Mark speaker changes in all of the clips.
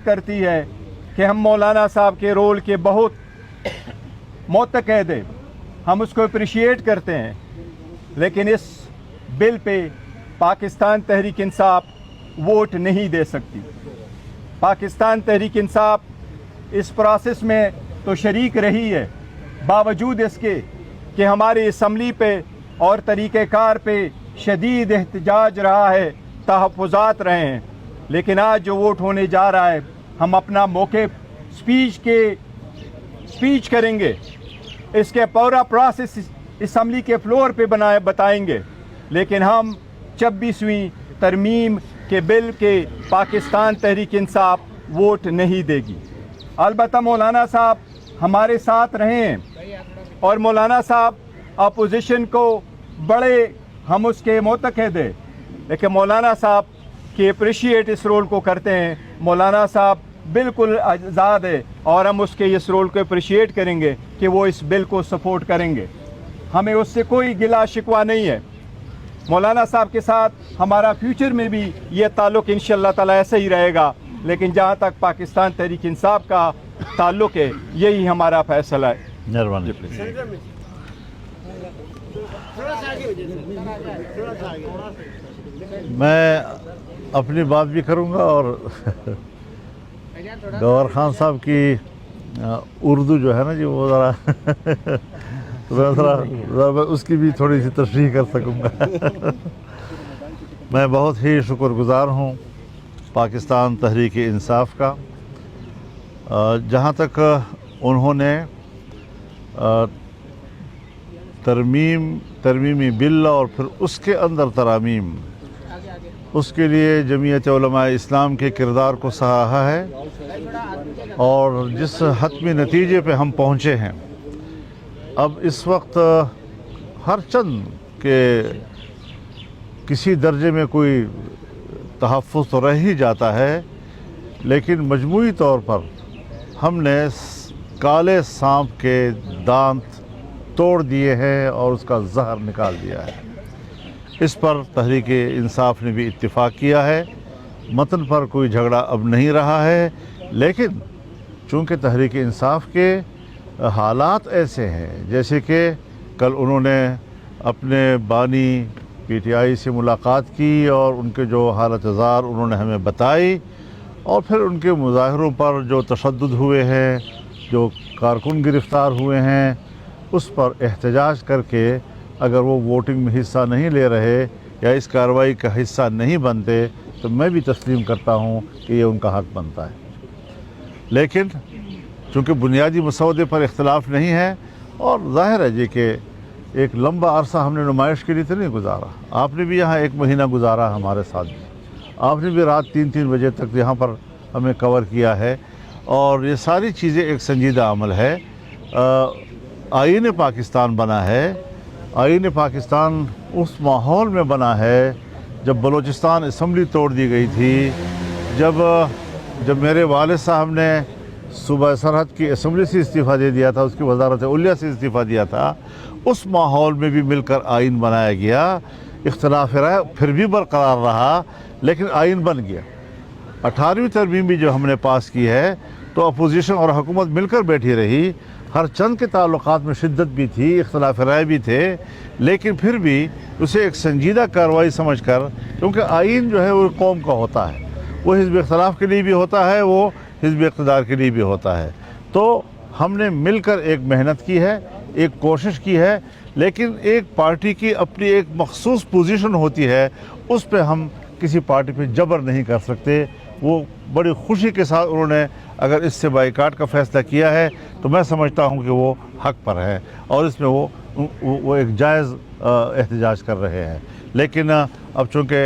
Speaker 1: करती है कि हम मौलाना साहब के रोल के बहुत मुतक़द हैं, हम उसको अप्रिशिएट करते हैं, लेकिन इस bill pay Pakistan Tehreek Insaf vote नहीं दे सकती। पाकिस्तान तहरीक इंसाफ इस प्रोसेस में तो शरीक रही है, बावजूद इसके कि हमारी असम्बली पे और तरीक़ेकार पे शदीद एहतजाज रहा है, तहफ़्फ़ुज़ात रहे हैं, लेकिन आज जो वोट होने जा रहा है हम अपना मौके स्पीच करेंगे, इसके पूरा प्रोसेस असम्बली के फ्लोर पे बताएंगे, लेकिन हम 26वीं तरमीम के बिल के पाकिस्तान तहरीक इंसाफ वोट नहीं देगी। अलबत्ता मौलाना साहब हमारे साथ रहे हैं और मौलाना साहब अपोजिशन को बड़े हम उसके मुतक़द हैं, लेकिन मौलाना साहब के अप्रिशिएट इस रोल को करते हैं। मौलाना साहब बिल्कुल आज़ाद है और हम उसके इस रोल को अप्रिशिएट करेंगे कि वो इस बिल को सपोर्ट करेंगे, हमें उससे कोई गिला शिकवा नहीं है। मौलाना साहब के साथ हमारा फ्यूचर में भी ये ताल्लुक़ इंशाअल्लाह ताला ऐसे ही रहेगा, लेकिन जहाँ तक पाकिस्तान तहरीक इंसाफ का ताल्लुक़ है यही हमारा फ़ैसला है।
Speaker 2: मेहरबानी। मैं अपनी बात भी करूँगा और गौहर खान साहब की उर्दू जो है ना जी वो ज़रा मैं उसकी भी थोड़ी सी तशरीह कर सकूँगा। मैं बहुत ही शुक्रगुज़ार हूँ पाकिस्तान तहरीक इंसाफ का, जहाँ तक उन्होंने तरमीमी बिल और फिर उसके अंदर तरामीम, उसके लिए जमीयत उलमा इस्लाम के किरदार को सराहा है और जिस हतमी नतीजे पे हम पहुँचे हैं। अब इस वक्त हर चंद के किसी दर्जे में कोई तहफ़्फ़ुज़ तो रह ही जाता है, लेकिन मजमूई तौर पर हमने काले सांप के दांत तोड़ दिए हैं और उसका जहर निकाल दिया है। इस पर तहरीक इंसाफ ने भी इत्तिफ़ाक़ किया है, मतन पर कोई झगड़ा अब नहीं रहा है, लेकिन चूँकि तहरीक इंसाफ के हालात ऐसे हैं, जैसे कि कल उन्होंने अपने बानी PTI से मुलाकात की और उनके जो हालत ज़ार उन्होंने हमें बताई, और फिर उनके मुज़ाहरों पर जो तशद्दुद हुए हैं, जो कारकुन गिरफ़्तार हुए हैं, उस पर एहतजाज करके अगर वो वोटिंग में हिस्सा नहीं ले रहे या इस कार्रवाई का हिस्सा नहीं बनते तो मैं भी तस्लीम करता हूँ कि ये उनका हक़ बनता है। लेकिन चूँकि बुनियादी मसौदे पर इख्तलाफ नहीं है और ज़ाहिर है जी कि एक लंबा अरसा हमने नुमाइश के लिए तो नहीं गुजारा, आपने भी यहाँ 1 महीना गुजारा हमारे साथ भी, आपने भी रात 3-3 बजे तक यहाँ पर हमें कवर किया है, और ये सारी चीज़ें एक संजीदा अमल है। आईन पाकिस्तान बना है, आईन पाकिस्तान उस माहौल में बना है जब बलूचिस्तान असम्बली तोड़ दी गई थी, जब मेरे वालिद साहब ने सूबा सरहद की असम्बली से इस्तीफ़ा दे दिया था, उसकी वजारत उलिया से इस्तीफ़ा दिया था, उस माहौल में भी मिलकर आइन बनाया गया। इख्तिलाफ राय फिर भी बरकरार रहा, लेकिन आइन बन गया। 18वीं तरमीम भी जो हमने पास की है तो अपोजिशन और हुकूमत मिलकर बैठी रही, हर चंद के ताल्लुकात में शिद्दत भी थी, इख्तिलाफ राय भी थे, लेकिन फिर भी उसे एक संजीदा कार्रवाई समझकर, क्योंकि आइन जो है वो कौम का होता है, वो हिज़्ब इख्तिलाफ के लिए भी होता है, वो हिज़्ब इक़्तिदार के लिए भी होता है। तो हमने मिलकर एक मेहनत की है, एक कोशिश की है, लेकिन एक पार्टी की अपनी एक मखसूस पोजीशन होती है, उस पर हम किसी पार्टी पे जबर नहीं कर सकते। वो बड़ी खुशी के साथ उन्होंने अगर इससे बाइकाट का फ़ैसला किया है तो मैं समझता हूँ कि वो हक़ पर है और इसमें वो एक जायज़ एहतजाज कर रहे हैं। लेकिन अब चूँकि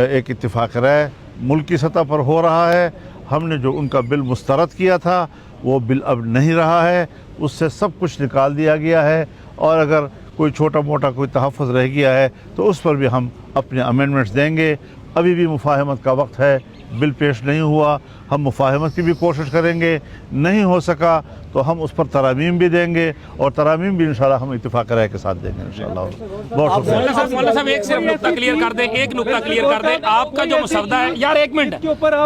Speaker 2: एक इत्तिफ़ाक़ राय मुल्क की सतह पर हो रहा है, हमने जो उनका बिल मुस्तरद किया था वो बिल अब नहीं रहा है, उससे सब कुछ निकाल दिया गया है, और अगर कोई छोटा मोटा कोई तहफ़्फ़ुज़ रह गया है तो उस पर भी हम अपने अमेंडमेंट्स देंगे। अभी भी मुफ़ाहमत का वक्त है, बिल पेश नहीं हुआ, हम मुफाहमत की भी कोशिश करेंगे, नहीं हो सका तो हम उस पर तरामीम भी देंगे और तरामीम भी इंशाल्लाह हम इत्तिफाक राय के साथ देंगे इंशाल्लाह। बहुत शुक्रिया।
Speaker 3: मौलाना साहब एक सिर्फ नुक्ता क्लियर कर दें, एक नुक्ता क्लियर कर दें। आपका जो मसवदा है यार, एक मिनट,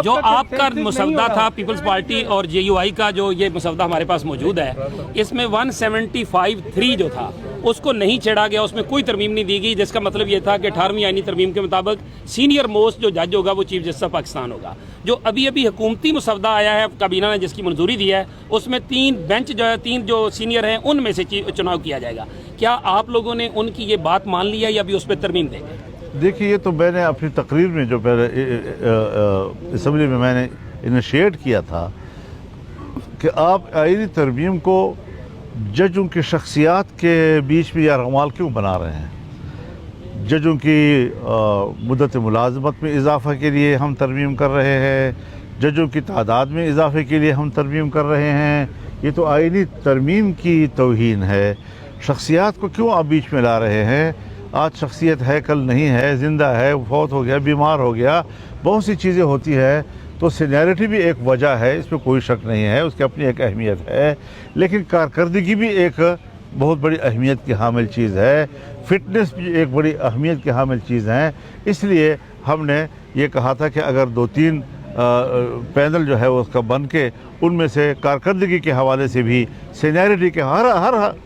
Speaker 3: जो आपका मसवदा था पीपल्स पार्टी और JUI का, जो ये मसवदा हमारे पास मौजूद है, इसमें 175(3) जो था उसको नहीं छेड़ा गया, उसमें कोई तरमीम नहीं दी गई, जिसका मतलब ये था कि 18वीं आईनी तरमीम के मुताबिक सीनियर मोस्ट जो जज होगा वो चीफ जस्टिस ऑफ पाकिस्तान होगा। जो अभी अभी हुकूमती मसवदा आया है काबीना ने जिसकी मंजूरी दी है, उसमें 3 बेंच जो है, 3 जो सीनियर हैं उनमें से चुनाव किया जाएगा। क्या आप लोगों ने उनकी ये बात मान ली है या अभी उस पर तरमीम देंगे?
Speaker 2: देखिए, ये तो मैंने अपनी तकरीर में जो पहले असम्बली में मैंने इनिशिएट किया था कि आप आईनी तरमीम को जजों की शख्सियात के बीच में यार अमाल क्यों बना रहे हैं। जजों की मुद्दत मुलाजमत में इजाफ़ा के लिए हम तरमीम कर रहे हैं, जजों की तादाद में इजाफ़े के लिए हम तरमीम कर रहे हैं। ये तो आईनी तरमीम की तौहीन है। शख्सियात को क्यों आप बीच में ला रहे हैं? आज शख्सियत है, कल नहीं है, ज़िंदा है, फौत हो गया, बीमार हो गया, बहुत सी चीज़ें होती है। तो सीनियरिटी भी एक वजह है, इसमें कोई शक नहीं है, उसकी अपनी एक अहमियत है, लेकिन कारकर्दगी भी एक बहुत बड़ी अहमियत की हामिल चीज़ है, फिटनेस भी एक बड़ी अहमियत की हामिल चीज़ है। इसलिए हमने ये कहा था कि अगर 2-3 पैनल जो है वो उसका बन के उनमें से कारकर्दगी के हवाले से भी सीनियरिटी के हर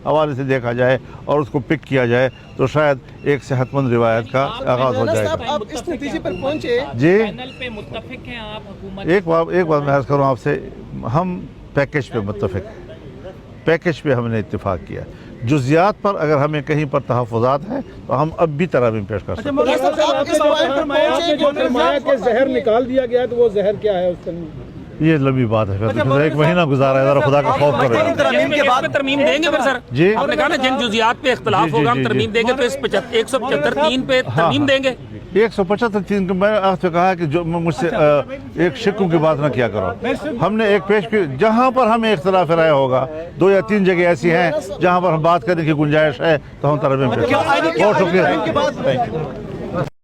Speaker 2: हवाले से देखा जाए और उसको पिक किया जाए तो शायद एक सेहतमंद रिवायत का आगाज़ हो जाएगा।
Speaker 4: आप इस नतीजे पर पहुंचे
Speaker 2: जी,
Speaker 3: पैनल पे मुत्तफिक हैं आप हुकूमत?
Speaker 2: एक बात मैं अर्ज़ करूँ आपसे, हम पैकेज पे मुत्तफिक हैं, पैकेज पे हमने इत्तिफाक किया। जुज़ियात पर अगर हमें कहीं पर तहफ़्फ़ुज़ात हैं तो हम अब भी तरामीम पेश कर सकते हैं।
Speaker 4: के जहर निकाल दिया गया तो वो जहर क्या है उसका?
Speaker 2: ये लंबी बात है, फिर एक महीना गुजारा है, ज़रा खुदा का खौफ करें।
Speaker 3: तरमीम देंगे फिर सर
Speaker 2: जी,
Speaker 3: आपने कहा ना जिन जुजियात पे इख्तलाफ
Speaker 2: जी,
Speaker 3: होगा हम
Speaker 2: जी,
Speaker 3: तरमीम
Speaker 2: जी।
Speaker 3: देंगे, तो इस 175(3) पे तरमीम देंगे।
Speaker 2: 175(3) को मैंने आपसे कहा कि जो मुझसे एक शिक्कों की बात ना किया करो। हमने एक पेश की, जहाँ पर हमें इख्तलाफ राय होगा, 2 या 3 जगह ऐसी हैं जहाँ पर हम बात करने की गुंजाइश है तो हम तरमीम पेश करेंगे। बहुत शुक्रिया।